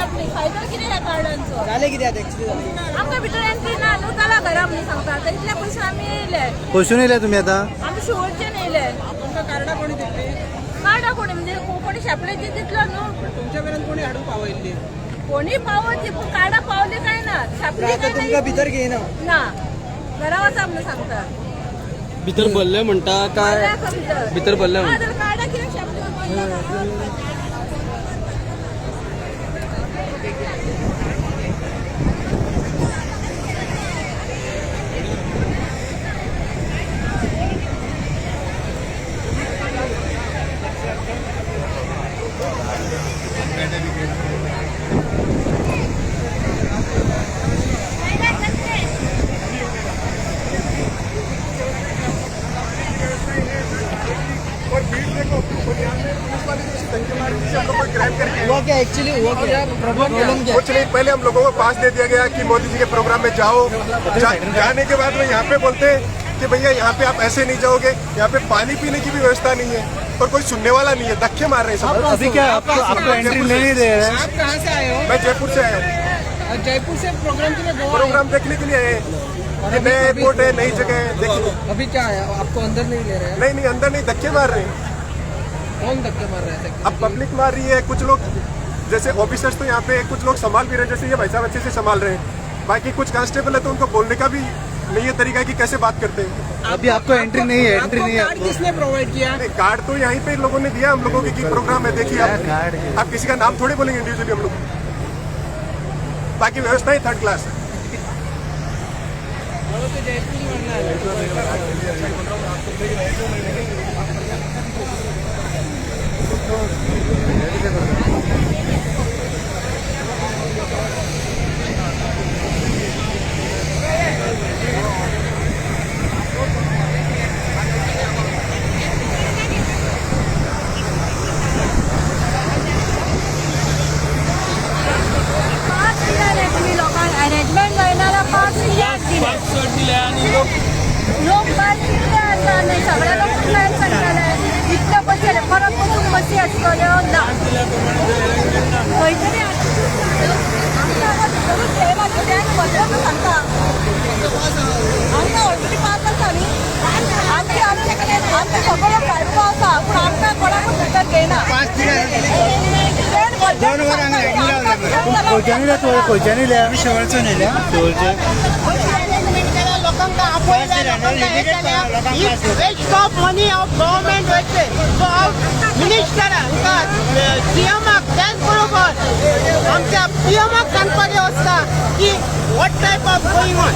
आपली फायदा किती या कार्डांचो झाले किती आता ऍक्च्युली आमकां भितर एंट्री ना न्हू त्याला घरा म्हणून सांगता तर इतल्या पयशे आमी येयले खंयसून येयले तुमी आता आमी शिवोरच्यान येयले तुमका कार्डा कोणी दिली कार्डा कोणी म्हणजे कोणी शापलेची दितलो न्हू तुमच्या पर्यंत कोणी हाडून पावयल्ली कोणी पावती पूण कार्डा पावली काय ना छापली आता काय तुमका भितर घेयना ना घरा वचा म्हणून सांगता भितर भरले म्हणटा काय भितर भरले हा तर कार्डा कित्याक छापली हुआ क्या एक्चुअली हुआ क्या प्रॉब्लम क्या कुछ नहीं, पहले हम लोगों को पास दे दिया गया कि मोदी जी के प्रोग्राम में जाओ। जाने के बाद वो यहाँ पे बोलते हैं कि भैया यहाँ पे आप ऐसे नहीं जाओगे, यहाँ पे पानी पीने की भी व्यवस्था नहीं है और कोई सुनने वाला नहीं है, धक्के मार रहे हैं सब। अभी क्या आपको एंट्री नहीं दे रहे हैं? आप कहाँ से आए हो मैं जयपुर से आया हूँ, और जयपुर से प्रोग्राम के लिए गोवा आए। प्रोग्राम देखने के लिए आए हैं। ये नया एयरपोर्ट है, नई जगह है, देखिए। अभी क्या है आपको अंदर नहीं ले रहे हैं नहीं नहीं, अंदर नहीं, धक्के मार रहे हैं। कौन धक्के मार रहे थे अब पब्लिक मार रही है, कुछ लोग जैसे ऑफिसर्स तो यहाँ पे कुछ लोग संभाल भी रहे हैं, जैसे ये भाई साहब अच्छे से संभाल रहे हैं। बाकी कुछ कांस्टेबल है तो उनको बोलने का भी नहीं है तरीका कि कैसे बात करते हैं। अभी आपको एंट्री नहीं है, एंट्री नहीं है कार्ड किसने प्रोवाइड किया नहीं, कार्ड तो यहीं पे लोगों ने दिया हम लोगों की कि प्रोग्राम है, देखिए आप किसी का नाम थोड़ी बोलेंगे इंडिविजुअली हम लोग। बाकी व्यवस्था ही थर्ड क्लास है। अरेंजमेंट महिन्याला 5 लोक नाही सगळ्या लोक प्लॅन करताले इतले पैसे परत बसून बसी असतल्यो ना खंयतरी सांगता आमकां ऑलरेडी पास आसा न्ही आमचे सगळो प्रायवेट आसा पूण आमकां कोणाकूच भितर घेयना खंयच्यानी लिया आमी शेवळचो न्हिल्या Stop money of government wasted. So minister CMाक त्याच बरोबर आमच्या PMाक सांगपाचें आसता की what type of going on.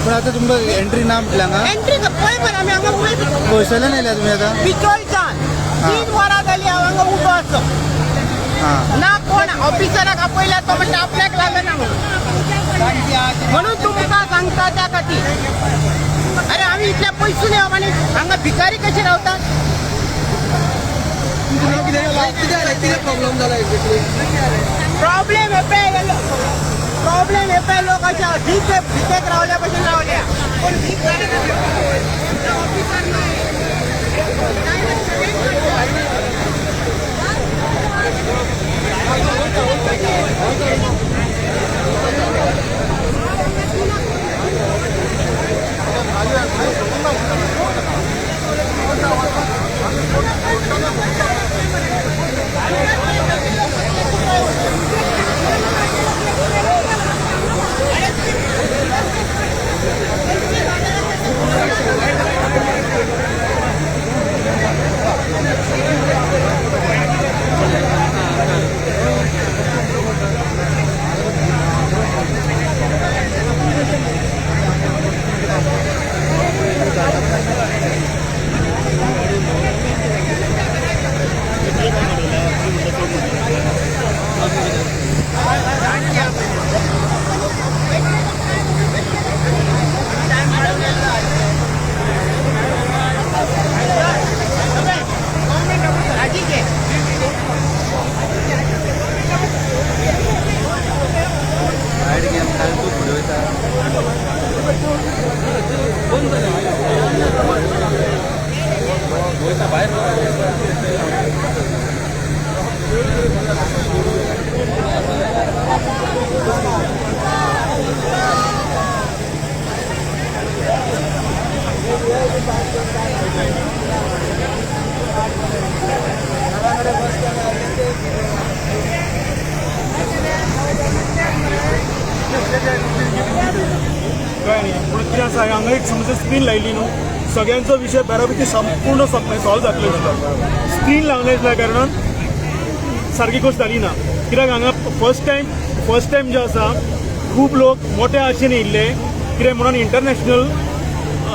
पण आता तुमकां एंट्री ना म्हटल्या हांगा एंट्री पळय मरे आमी हांगा उबे खंयसरल्यान येयल्या तुमी आतां बिचोलच्यान 3 वरां जालीं हांव हांगा उबो आसा ना कोण ऑफिसराक आपयल्या तो म्हणटा आपल्याक लागना म्हणून तुमकां सांगता त्या खातीर अरे आम्ही इतल्या पयसून येवप आनी हांगा भिकारी कशे रावतात प्रॉब्लेम झाला एक्झॅक्टली प्रॉब्लेम हे पळय लोक अशा भिकेक रावल्या भशेन रावल्या पण ऑफिसर आसा हांगा एक समजा स्क्रीन लायली न्हू सगळ्यांचो विषय बऱ्यापैकी संपूर्ण सॉल्व जातलो दिसता. स्क्रीन लावल्या कारणान सारकी गोष्ट जाली ना. कित्याक हांगा फर्स्ट टायम जे आसा खूब लोक मोठ्या आशेन येयल्ले कितें म्हणून इंटरनॅशनल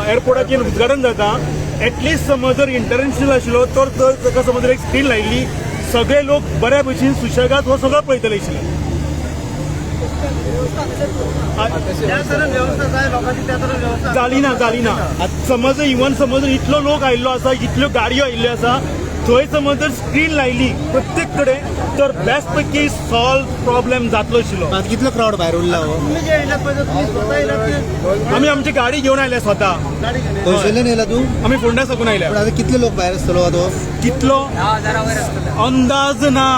एअरपोर्टाचेर उद्घाटन जाता. एटलिस्ट समज जर इंटरनॅशनल आशिल्लो तर ताका समज एक स्क्रीन लायिल्ली सगळे लोक बऱ्या भशेन सुशेगाद हो सगळो पळयतले आशिल्ले. जाली ना समज इवन समज इतलो लोक आयिल्लो आसा इतल्यो गाडयो आयिल्ल्यो आसा थंय समज जर स्क्रीन लायली प्रत्येक कडेन तर बेस्ट पैकी सॉल्व प्रॉब्लेम जातलो आशिल्लो. कितलो क्राऊड भायर उरला हो आमी आमची गाडी घेवन आयले स्वता. खंयसरल्यान येयला तू? आमी फोंडा साकून आयले. पण आता कितले लोक भायर आसतलो तो? कितलो अंदाज ना.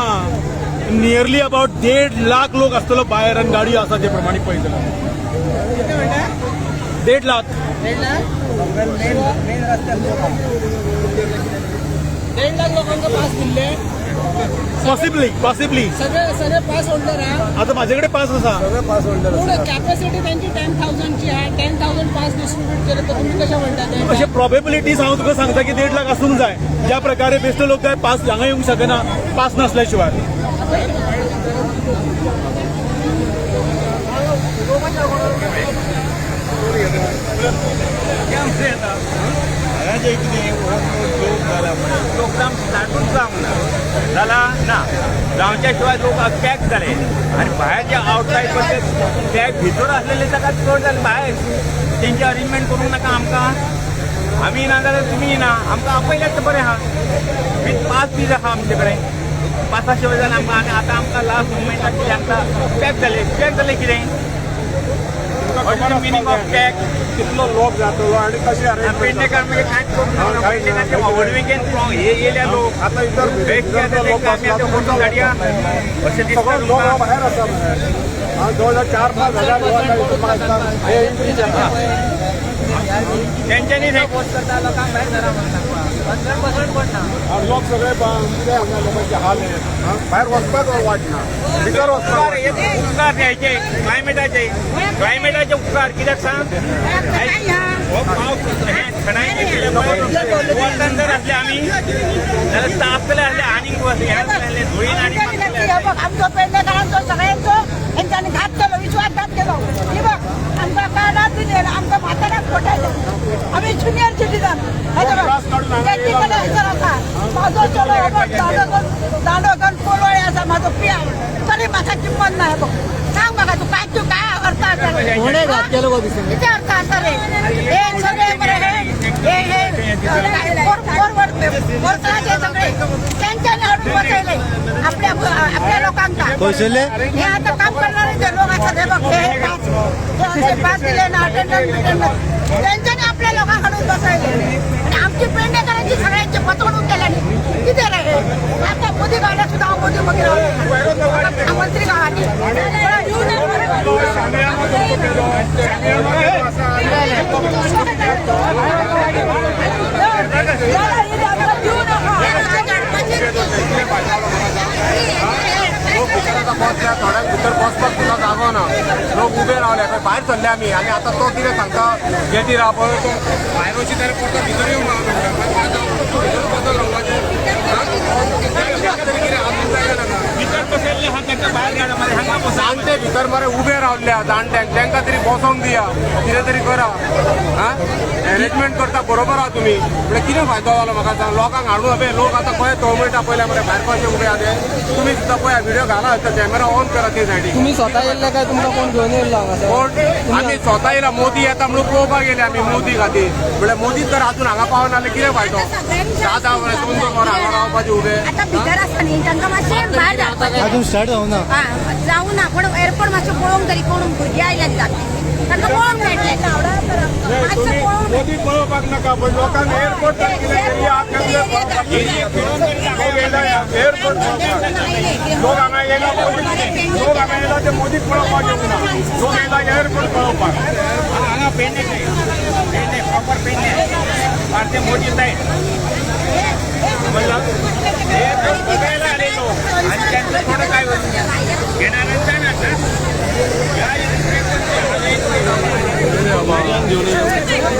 नियरली अबाउट 1.5 लाख लोक आसतलो भायर आनी गाडी आसा ते प्रमाणे पळयतलो. 1.5 लाख 1.5 लाख लोकांका पास दिले. पॉसिबली सगळे पास होल्डर आहे. आता माझ्याकडे पास आसा. कॅपॅसिटी त्यांची 10,000 ची आहे. 10,000 पास डिस्ट्रीब्यूट केले तर तुम्ही कशा म्हणता? अशे प्रोबेबिलिटीज हांव तुका सांगता की 1.5 लाख आसूंक जाय. ज्या प्रकारे बेश्टे लोक काय पास हांगा येवंक शकना पास नासल्या प्रोग्राम स्टार्टूच जावंक ना जावच्या शिवाय लोक पॅक जाले आणि भायर जे आउटसायड पॅक भितर असलेले ताका चड जाले. भायर तेंची अरेंजमेंट करूंक नाका आमकां. आमी ना जाल्यार तुमी ना आमकां आपयल्यार तर बरें आहा. विथ पास बी आहा आमचे कडेन. पासा शिवाय जाल्यार आमकां आनी आतां आमकां लास्ट मुमेंटाक कितें आमकां पॅक जाले कितें मिनींग ऑफ पॅक कितलो लोक जातलो आणि कशे पेडणेकार म्हणजे कांयच करूंक ना. पेडणेकारचे व्हडविकेन हे येयल्या लोक आता इतर मोठो गाडया अशें दिसता लोक बाहेर आसा. जवळ 4-5 हजार तेंच्यांनी लोकांक भायर धरा लोक सगळे लोकांचे हाल भायर वचपाक वाटना. भितर वचपाक उपकार द्यायचे क्लायमेटाचे उपकार कित्याक सांग हो पावस वतन जर असले आमी जाल्यार तापतले असले आनीक धुळीन आणि आमचो पेडणेकारांचो सगळ्यांचो हेंच्यांनी घात केलो विश्वासघात केलो. ही बघ आमकां कार्डाच दिली आमकां म्हाताऱ्याक फटयले. आमी ज्युनियर सिटीजन त्यांची कडेन हजर आसा. म्हाजो चलो दांडो घेवन पळोवळे आसा. म्हाजो पियाव तरी म्हाका किंमत ना. बघ सांग म्हाका तू काय अर्थ आसा कितें अर्थ आसा रे? हे सगळे मरे वर्साचे सगळे तेंच्यांनी हाडून बसयले आपल्या लोकांका. हे आता काम करणारे जे लोक असतात हे बघ हे पास दिले ना अटेंडन्स त्यांच्यानी आपल्या लोकांना हाडून बसयले आणि आमची पेडणेकरांची सगळ्यांची फसवणूक केल्याने किती रे हे? आता मोदी गाड्या सुद्धा मोदी मंत्री गावानी थोड्या भितर बसपाक सुद्दां जागो ना. लोक उबे रावले भायर सरले आमी आनी आतां तो कितें सांगता गेटी राव पळय तो भायर वची जाल्यार परतो भितर येवंक जाणटे भितर मरे उबे रावल्या जाणट्यांक तांकां तरी बसोंक दिया कितें तरी करा. अरेंजमेंट करता बरोबर आहा तुमी म्हळ्यार कितें फायदो जालो म्हाका सांग. लोकांक हाडून हवे लोक आतां खंय तळमळटा पयल्या मरे भायर कशे उबे आहा ते. तुमी सुद्दां पळया व्हिडिओ घाला कॅमेरा ऑन करा ते सायडीक. तुम्ही स्वतः येयल्ले काय तुमकां कोण घेवन येयल्लो हांगा? आमी स्वता येयला. मोदी येता म्हणून पळोवपाक गेले आमी मोदी खातीर. म्हळ्यार मोदी तर अजून हांगा पावना जाल्यार कितें फायदो? 10 वरां 2-2 वरां हांगा रावपाचे उबे. आता भितर आसता न्ही तांकां मातशें भायर जावपाचें. अजून स्टार्ट जावना. जावं ना पण एअरपोर्ट मातशें पळोवंक तरी कोण भुरगीं आयल्यात जाता तांकां पळोवंक मेळटलें. मातशें पळोवंक मोदी पळोवपाक नाका पण लोकांक एअरपोर्ट एअरपोर्ट लोक हांगा येयला लोक हांगा येयला ते मोदीक पळोवपाक येवंक ना. लोक येयला एअरपोर्ट पळोवपाक. हांगा पेडणे प्रॉपर पेडणे भारतीय मोदी सायड बघायला आले लोक आणि त्यांचं थोडं काय घेणाऱ्यांचा ना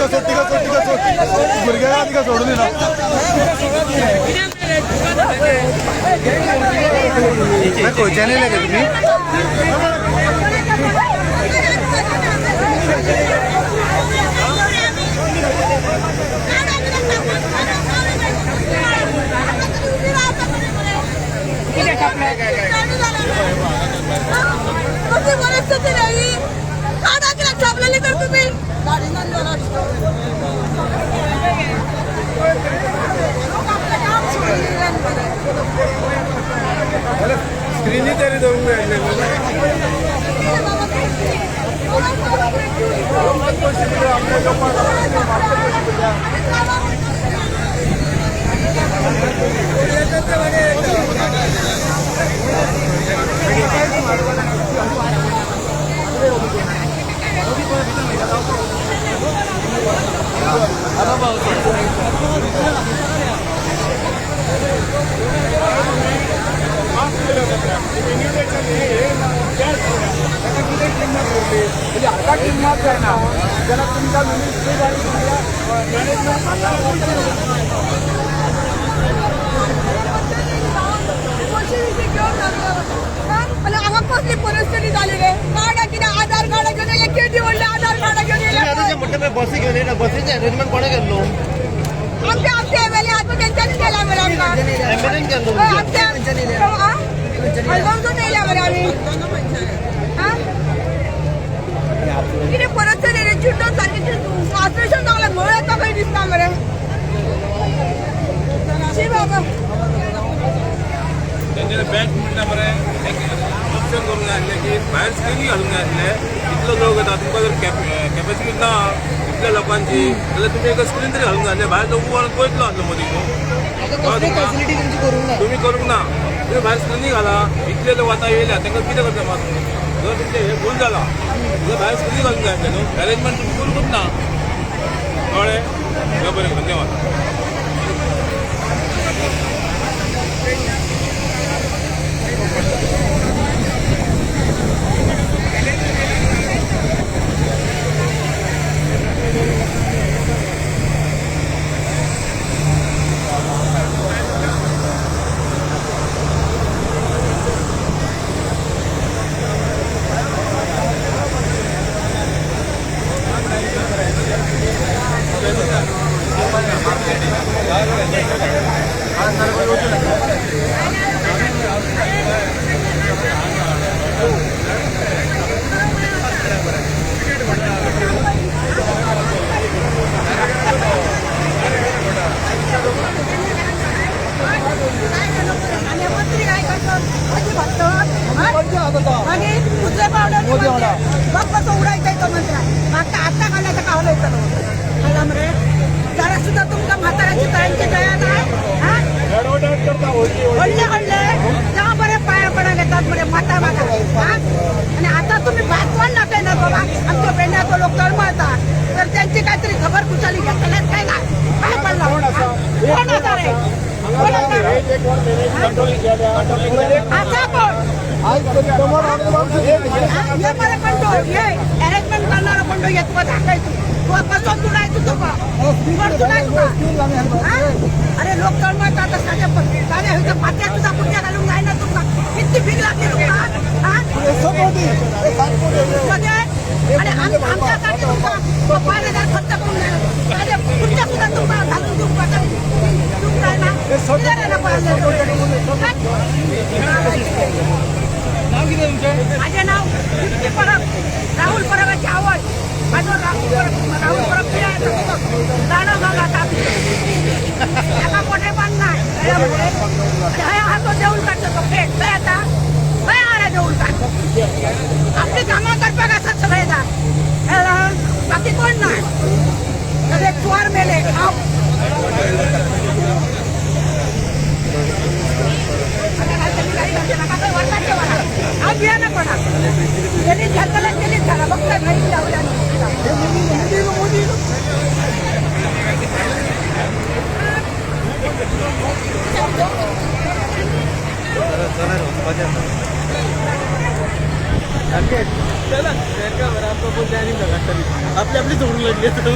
सोड भुरग्याला तिका सोडून दिना खंयच्यान येयले तुम्ही कशी परिस्थिती नाही काढा केला छापलेली तर तुम्ही गाडी स्क्रीन तरी देऊन आता किंमत आहे ना त्याला तुमचा कसली परिस्थिती झाली रे काढा किती आधार कार्ड घेऊन एक निवडले आधार कार्ड घेऊन म्हटलं बसी घेऊन ये ना बसीचे अरेंजमेंट कोणा केलो आमचे एमएलए आता त्यांच्यानी केला मला एम्ब्युलन्स केलो हलगावून नेल्या बरं आम्ही किती परिस्थिती रे चिंटून सारखी ऑपरेशन चांगला गोळ्या का काही दिसता बरं शी बाबा त्यांच्याकडे बँक म्हणटा बरं ऑप्शन करून घातले की बाहेर स्क्रीन घालून घातले इतलो लोक येतात तुमकां जर कॅपॅसिटी ना इतल्या लोकांची जाल्यार तुम्ही एक स्क्रीन तरी घालून घातले बाहेर लोक पळयतलो आसलो मदीं तुम्ही करूंक ना तुम्ही भायर स्क्रीनी घाला इतले लोक आतां येयल्या तांकां कितें करता मात जर तुमचे हे भूल जाला जर भायर स्क्रीनी घालून घातले न्हू अरेंजमेंट तुम्ही करूंकच ना कळ्ळें बरें धन्यवाद उडायचंय तो मंत्र मागता आता घालायचं का हलवायचं रे जरा सुद्धा तुमच्या म्हाताऱ्याची तळ्यांची दया नाही हल्ले तेव्हा बरे पाया पडायला येतात बरे माता माता आणि आता तुम्ही भातवान नाकाय ना बाबा आमच्या पेंड्याचं लोक तळमळतात तर त्यांची काहीतरी खबर कुशाली घेतल्यात काय ना काय पडला कोण होता रे आता कोण ये मला कंटो ये अरेंजमेंट करणारा कंटो येतो का टाकायचं तू कसं तुला येतो तुका अरे लोक तळमळतात साध्या मात्या तुझा पुण्या घालून जाय ना तुमचा किती भीक लागते आणि आमच्यासाठी तुमचा 5,000 खर्च करून द्या पुढच्या सुद्धा तुम्हाला घालून देऊ माझे नाव परब राहुल परबाची आवड माझं राहुल परब राणा भागात एका मोठे पण नाही हा तो देऊन काढतो तो पेट आता काय देऊन काढतो आपली कामं करता का सगळे बाकी कोण नाही सगळे चोर मेले बियाणं पडा त्यांनी झाला त्यांनीच झाला बघता नाही लावल्या चला आपली आपली जोडून लागली यांच्यावर